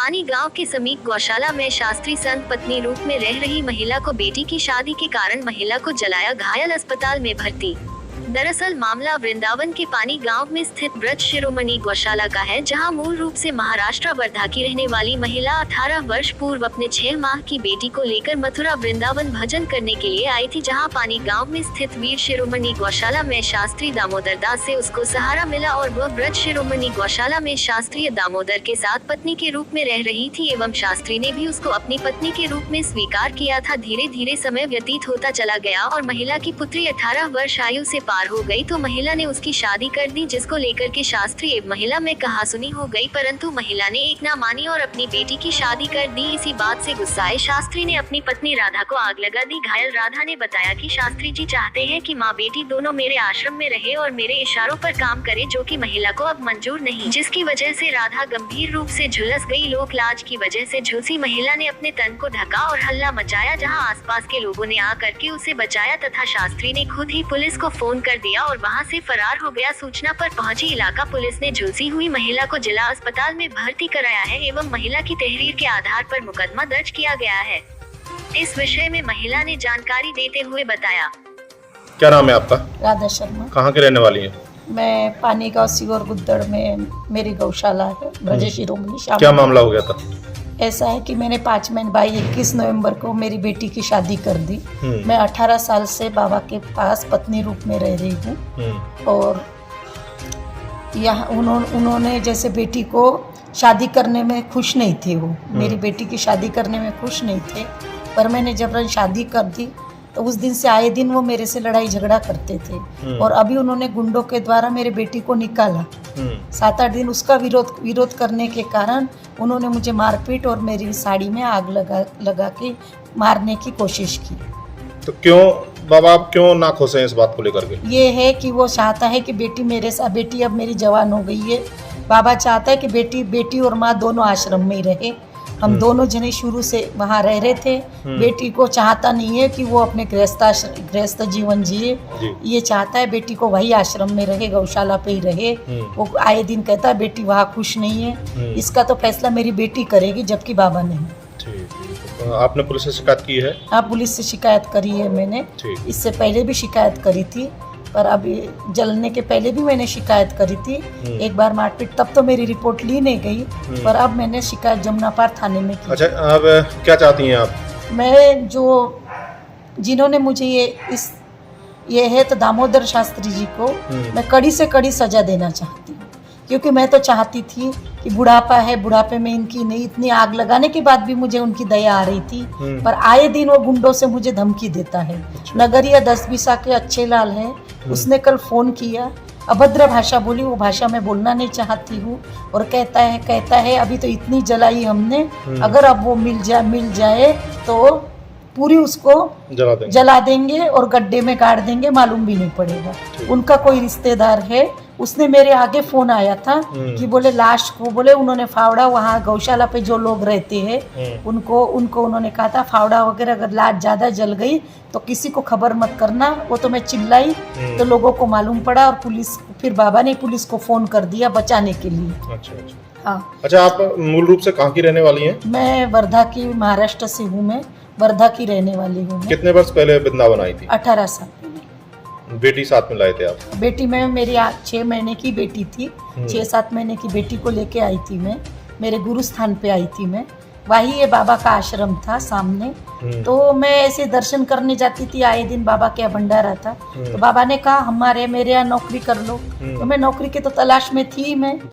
पानी गांव के समीप गौशाला में शास्त्री संत पत्नी रूप में रह रही महिला को बेटी की शादी के कारण महिला को जलाया, घायल, अस्पताल में भर्ती। दरअसल मामला वृंदावन के पानी गांव में स्थित ब्रज शिरोमणि गौशाला का है, जहां मूल रूप से महाराष्ट्र वर्धा की रहने वाली महिला 18 वर्ष पूर्व अपने 6 माह की बेटी को लेकर मथुरा वृंदावन भजन करने के लिए आई थी, जहां पानी गांव में स्थित वीर शिरोमणि गौशाला में शास्त्री दामोदर दास से उसको सहारा मिला और वह ब्रज शिरोमणि गौशाला में शास्त्रीय दामोदर के साथ पत्नी के रूप में रह रही थी एवं शास्त्री ने भी उसको अपनी पत्नी के रूप में स्वीकार किया था। धीरे धीरे समय व्यतीत होता चला गया और महिला की पुत्री 18 वर्ष आयु से पार हो गई तो महिला ने उसकी शादी कर दी, जिसको लेकर के शास्त्री एवं महिला में कहासुनी हो गई, परंतु महिला ने एक ना मानी और अपनी बेटी की शादी कर दी। इसी बात से गुस्साए शास्त्री ने अपनी पत्नी राधा को आग लगा दी। घायल राधा ने बताया कि शास्त्री जी चाहते हैं कि माँ बेटी दोनों मेरे आश्रम में रहे और मेरे इशारों पर काम करे, जो कि महिला को अब मंजूर नहीं, जिसकी वजह से राधा गंभीर रूप से झुलस गई। लोक लाज की वजह से झुलसी महिला ने अपने तन को ढका और हल्ला मचाया, जहाँ आसपास के लोगों ने आकर के उसे बचाया तथा शास्त्री ने खुद ही पुलिस को फोन कर दिया और वहां से फरार हो गया। सूचना पर पहुंची इलाका पुलिस ने झुलसी हुई महिला को जिला अस्पताल में भर्ती कराया है एवं महिला की तहरीर के आधार पर मुकदमा दर्ज किया गया है। इस विषय में महिला ने जानकारी देते हुए बताया। क्या नाम है आपका? राधा शर्मा। कहाँ के रहने वाली हैं? मैं पानी गाँव सीवर गुद्दड़ में मेरी गौशाला है, ब्रज शिरोमणि। क्या मामला हो गया था? ऐसा है कि मैंने 5 महीने भाई 21 नवंबर को मेरी बेटी की शादी कर दी। मैं 18 साल से बाबा के पास पत्नी रूप में रह रही हूँ और यहाँ उन्होंने जैसे बेटी को शादी करने में खुश नहीं थे। वो मेरी बेटी की शादी करने में खुश नहीं थे, पर मैंने जब शादी कर दी तो उस दिन से आए दिन वो मेरे से लड़ाई झगड़ा करते थे और अभी उन्होंने गुंडों के द्वारा मेरी बेटी को निकाला। 7-8 दिन उसका विरोध करने के कारण उन्होंने मुझे मारपीट और मेरी साड़ी में आग लगा के मारने की कोशिश की। तो क्यों बाबा, आप क्यों ना खुश हैं इस बात को लेकर के? ये है कि वो चाहता है कि बेटी मेरे साथ, बेटी अब मेरी जवान हो गई है, बाबा चाहता है कि बेटी और माँ दोनों आश्रम में ही रहे। हम दोनों जने शुरू से वहाँ रह रहे थे। बेटी को चाहता नहीं है कि वो अपने गृहस्थ जीवन जिए, ये चाहता है बेटी को वही आश्रम में रहे, गौशाला पे ही रहे। वो आए दिन कहता है बेटी वहाँ खुश नहीं है। इसका तो फैसला मेरी बेटी करेगी, जबकि बाबा नहीं। तो आपने पुलिस से शिकायत की है? हाँ, पुलिस से शिकायत करी है मैंने। इससे पहले भी शिकायत करी थी, पर अभी जलने के पहले भी मैंने शिकायत करी थी। एक बार मारपीट, तब तो मेरी रिपोर्ट ली नहीं गई, पर अब मैंने शिकायत जमुनापार थाने में की। अच्छा, अब क्या चाहती हैं आप? मैं जिन्होंने मुझे ये है तो दामोदर शास्त्री जी को मैं कड़ी से कड़ी सजा देना चाहती हूँ, क्योंकि मैं तो चाहती थी कि बुढ़ापा है, बुढ़ापे में इनकी नहीं, इतनी आग लगाने के बाद भी मुझे उनकी दया आ रही थी, पर आए दिन वो गुंडों से मुझे धमकी देता है। नगरिया 10 बीसा के अच्छे लाल है, उसने कल फोन किया, अभद्र भाषा बोली, वो भाषा में बोलना नहीं चाहती हूँ, और कहता है अभी तो इतनी जलाई हमने, अगर अब वो मिल जाए तो पूरी उसको जला देंगे और गड्ढे में गाड़ देंगे, मालूम भी नहीं पड़ेगा। उनका कोई रिश्तेदार है, उसने मेरे आगे फोन आया था कि बोले लाश को, बोले उन्होंने फावड़ा, वहाँ गौशाला पे जो लोग रहते हैं उनको उन्होंने कहा था फावड़ा वगैरह अगर लाश ज्यादा जल गई तो किसी को खबर मत करना। वो तो मैं चिल्लाई तो लोगों को मालूम पड़ा और फिर बाबा ने पुलिस को फोन कर दिया बचाने के लिए। हाँ। अच्छा, आप मूल रूप से कहाँ की रहने वाली हैं? मैं वर्धा की, महाराष्ट्र से हूँ। मैं वर्धा की रहने वाली हूँ। कितने वर्ष पहले वृंदावन आई थी? 18 साल। बेटी साथ में लाए थे आप? बेटी में मेरी 6 महीने की बेटी थी, 6-7 महीने की बेटी को लेके आई थी मैं, मेरे गुरु स्थान पे आई थी मैं। वही ये बाबा का आश्रम था सामने, तो मैं ऐसे दर्शन करने जाती थी, आए दिन बाबा के यहाँ भंडारा था, तो बाबा ने कहा मेरे यहाँ नौकरी कर लो, तो मैं नौकरी की तो तलाश में थी मैं।